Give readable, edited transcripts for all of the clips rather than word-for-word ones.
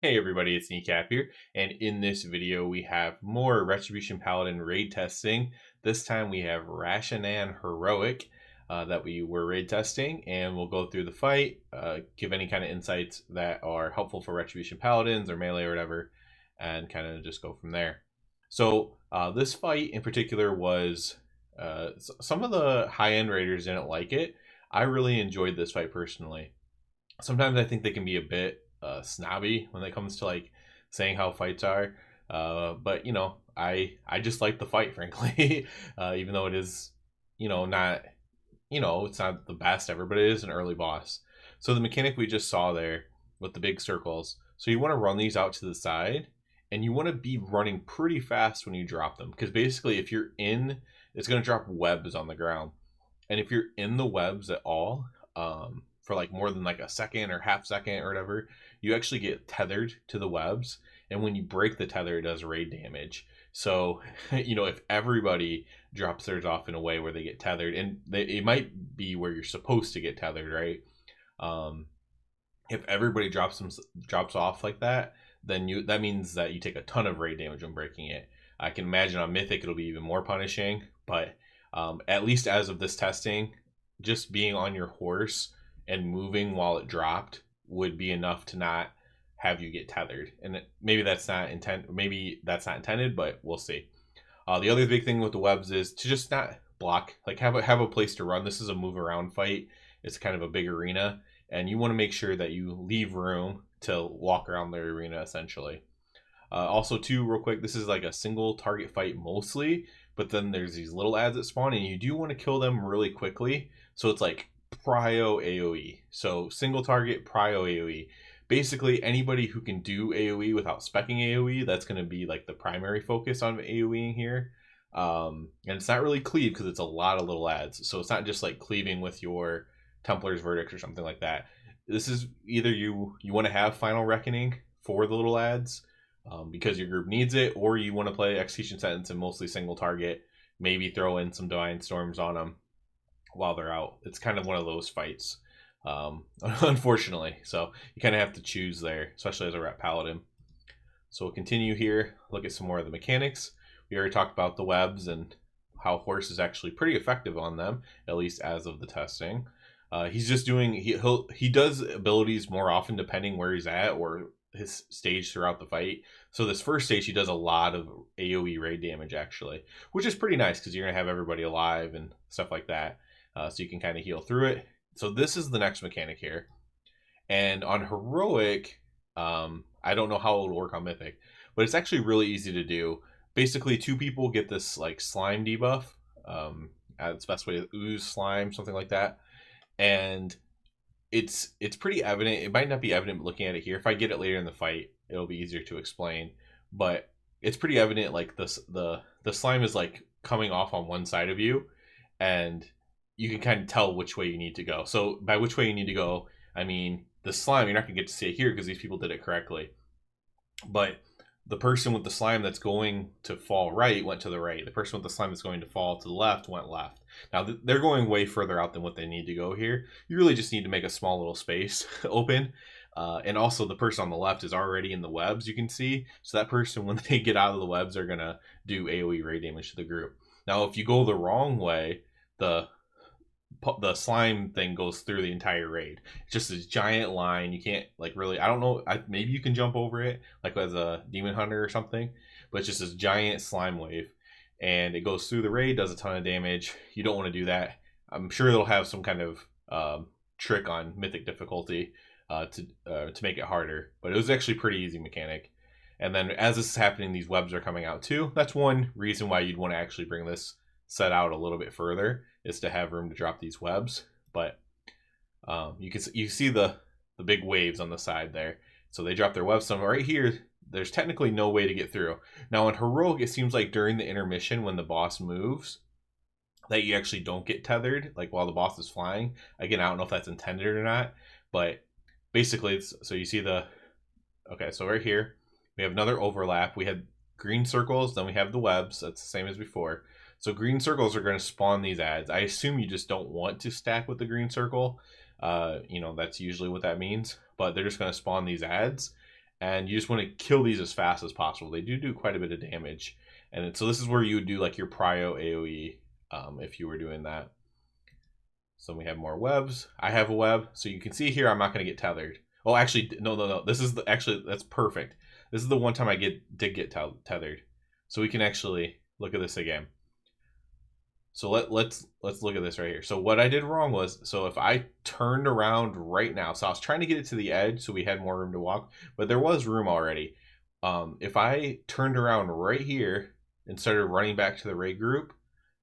Hey everybody, it's Kneecap here, and in this video we have more Retribution Paladin raid testing. This time we have Rasha'nan Heroic that we were raid testing, and we'll go through the fight, give any kind of insights that are helpful for Retribution Paladins or melee or whatever, and kind of just go from there. So this fight in particular was, some of the high-end raiders didn't like it. I really enjoyed this fight personally. Sometimes I think they can be a bit snobby when it comes to like saying how fights are. But I just like the fight, frankly. Even though it is, not, it's not the best ever, but it is an early boss. So the mechanic we just saw there with the big circles. So you want to run these out to the side, and you want to be running pretty fast when you drop them, because basically if you're in, it's going to drop webs on the ground, and if you're in the webs at all, for like more than like a second or half second or whatever, you actually get tethered to the webs. And when you break the tether, it does raid damage. So, if everybody drops theirs off in a way where they get tethered, and it might be where you're supposed to get tethered, right? Um, if everybody drops off like that, then that means that you take a ton of raid damage when breaking it. I can imagine on Mythic it'll be even more punishing, but at least as of this testing, just being on your horse and moving while it dropped would be enough to not have you get tethered. And maybe that's not intended, but we'll see. The other big thing with the webs is to just not block, like have a place to run. This is a move around fight. It's kind of a big arena, and you want to make sure that you leave room to walk around the arena essentially. Also, too, real quick, this is like a single target fight mostly, but then there's these little ads that spawn, and you do want to kill them really quickly. So it's like prio AoE. So single target prio AoE. Basically, anybody who can do AoE without specking AoE, that's going to be like the primary focus on AoEing here. And it's not really cleave because it's a lot of little ads. So it's not just like cleaving with your Templar's Verdict or something like that. This is either you want to have Final Reckoning for the little ads, because your group needs it, or you want to play Execution Sentence and mostly single target, maybe throw in some Divine Storms on them while they're out. It's kind of one of those fights, unfortunately. So you kind of have to choose there, especially as a Ret Paladin. So we'll continue here, look at some more of the mechanics. We already talked about the webs and how Horse is actually pretty effective on them, at least as of the testing. He's just doing, he does abilities more often depending where he's at or his stage throughout the fight. So this first stage, he does a lot of AoE raid damage actually, which is pretty nice because you're gonna have everybody alive and stuff like that. So you can kind of heal through it. So this is the next mechanic here. And on Heroic, I don't know how it will work on Mythic, but it's actually really easy to do. Basically, two people get this like slime debuff. It's best way to ooze slime, something like that. And it's pretty evident. It might not be evident looking at it here. If I get it later in the fight, it'll be easier to explain. But it's pretty evident. Like the slime is like coming off on one side of you, and you can kind of tell which way you need to go. So by which way you need to go, I mean the slime. You're not gonna get to see it here because these people did it correctly. But the person with the slime that's going to fall right went to the right. The person with the slime that's going to fall to the left went left. Now they're going way further out than what they need to go here. You really just need to make a small little space open. And also the person on the left is already in the webs, you can see. So that person, when they get out of the webs, are going to do AoE raid damage to the group. Now, if you go the wrong way, the slime thing goes through the entire raid. It's just this giant line. You can't like really, I don't know, maybe you can jump over it like as a demon hunter or something, but it's just this giant slime wave, and it goes through the raid, does a ton of damage. You don't want to do that. I'm sure they'll have some kind of trick on Mythic difficulty to make it harder, but it was actually pretty easy mechanic. And then as this is happening, these webs are coming out too. That's one reason why you'd want to actually bring this set out a little bit further, is to have room to drop these webs. But you see the big waves on the side there. So they drop their webs. So right here, there's technically no way to get through. Now in Heroic, it seems like during the intermission when the boss moves, that you actually don't get tethered, like while the boss is flying. Again, I don't know if that's intended or not, but basically, so you see okay, so right here, we have another overlap. We had green circles, then we have the webs. That's the same as before. So green circles are going to spawn these ads. I assume you just don't want to stack with the green circle. That's usually what that means. But they're just going to spawn these ads. and you just want to kill these as fast as possible. They do quite a bit of damage, and so this is where you would do like your prio AoE if you were doing that. So we have more webs. I have a web, so you can see here I'm not going to get tethered. Oh, actually, no. This is actually that's perfect. This is the one time I did get tethered, so we can actually look at this again. So let's look at this right here. So what I did wrong was, so if I turned around right now, so I was trying to get it to the edge so we had more room to walk, but there was room already. If I turned around right here and started running back to the raid group,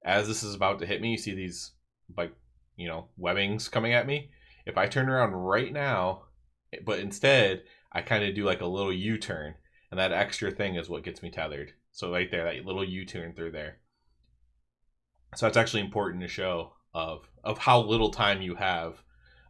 as this is about to hit me, you see these like, you know, webbings coming at me. If I turn around right now, but instead I kind of do like a little U-turn, and that extra thing is what gets me tethered. So right there, that little U-turn through there. So it's actually important to show of how little time you have.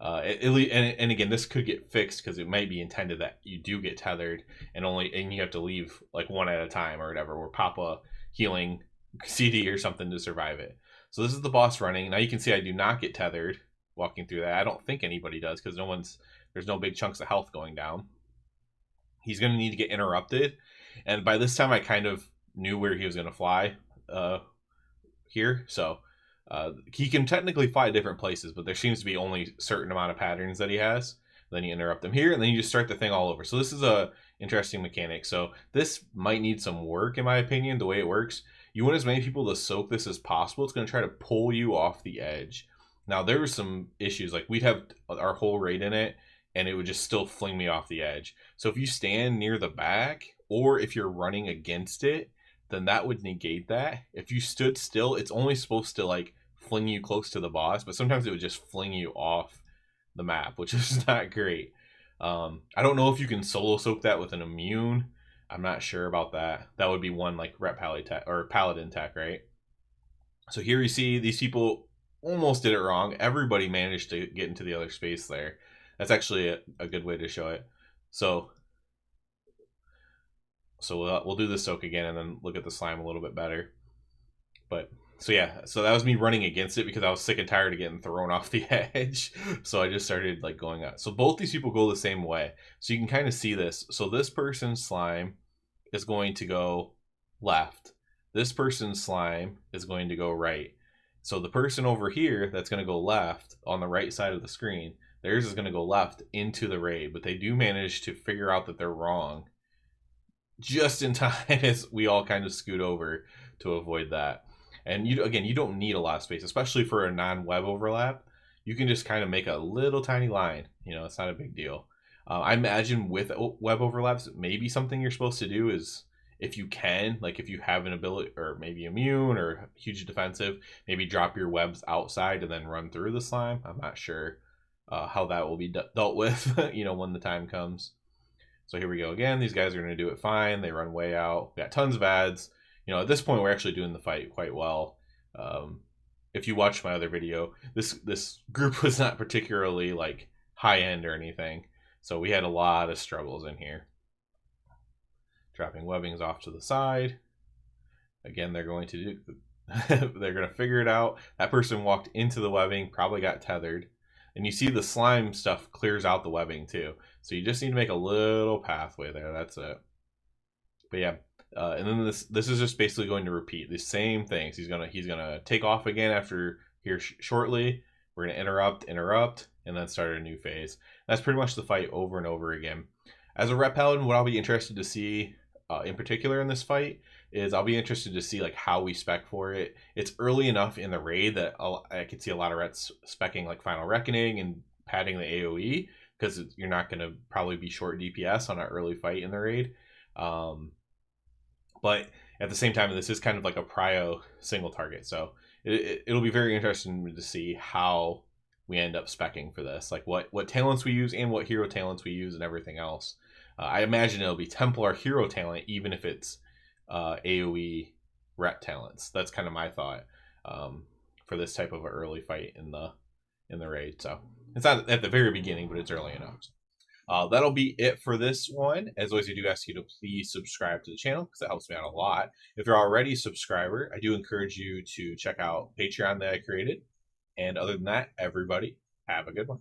And again, this could get fixed because it might be intended that you do get tethered and you have to leave like one at a time or whatever, or pop a healing CD or something to survive it. So this is the boss running. Now you can see I do not get tethered walking through that. I don't think anybody does because there's no big chunks of health going down. He's going to need to get interrupted, and by this time I kind of knew where he was going to fly. Here, so he can technically fly different places, but there seems to be only a certain amount of patterns that he has. Then you interrupt him here, and then you just start the thing all over. So this is a interesting mechanic. So this might need some work, in my opinion. The way it works, you want as many people to soak this as possible. It's going to try to pull you off the edge. Now there were some issues, like we'd have our whole raid in it, and it would just still fling me off the edge. So if you stand near the back, or if you're running against it, then that would negate that. If you stood still, it's only supposed to like fling you close to the boss, but sometimes it would just fling you off the map, which is not great. I don't know if you can solo soak that with an immune. I'm not sure about that. That would be one like Paladin tech, right? So here you see these people almost did it wrong. Everybody managed to get into the other space there. That's actually a good way to show it. So we'll do the soak again and then look at the slime a little bit better. But so yeah, so that was me running against it because I was sick and tired of getting thrown off the edge. So I just started like going up. So both these people go the same way. So you can kind of see this. So this person's slime is going to go left. This person's slime is going to go right. So the person over here that's going to go left on the right side of the screen, theirs is going to go left into the raid. But they do manage to figure out that they're wrong just in time as we all kind of scoot over to avoid that. And you don't need a lot of space, especially for a non-web overlap. You can just kind of make a little tiny line. You know, it's not a big deal. I imagine with web overlaps, maybe something you're supposed to do is, if you can, like if you have an ability or maybe immune or huge defensive, maybe drop your webs outside and then run through the slime. I'm not sure how that will be dealt with, you know, when the time comes. So here we go again. These guys are going to do it fine. They run way out. We got tons of ads. You know, at this point, we're actually doing the fight quite well. If you watched my other video, this group was not particularly like high end or anything. So we had a lot of struggles in here. Dropping webbings off to the side. Again, they're going to do. They're going to figure it out. That person walked into the webbing, probably got tethered. And you see the slime stuff clears out the webbing too. So you just need to make a little pathway there. That's it. But yeah, and then this is just basically going to repeat the same things. He's gonna take off again after here shortly. We're gonna interrupt, and then start a new phase. That's pretty much the fight over and over again. As a rep paladin, what I'll be interested to see in particular in this fight is I'll be interested to see like how we spec for it. It's early enough in the raid that I could see a lot of rets specking like Final Reckoning and padding the AoE, because you're not going to probably be short DPS on an early fight in the raid. But at the same time, this is kind of like a prio single target. So it'll be very interesting to see how we end up specking for this, like what talents we use and what hero talents we use and everything else. I imagine it'll be Templar hero talent, even if it's AoE ret talents. That's kind of my thought for this type of an early fight in the raid. So it's not at the very beginning, but it's early enough. That'll be it for this one. As always, I do ask you to please subscribe to the channel because it helps me out a lot. If you're already a subscriber, I do encourage you to check out Patreon that I created. And other than that, everybody, have a good one.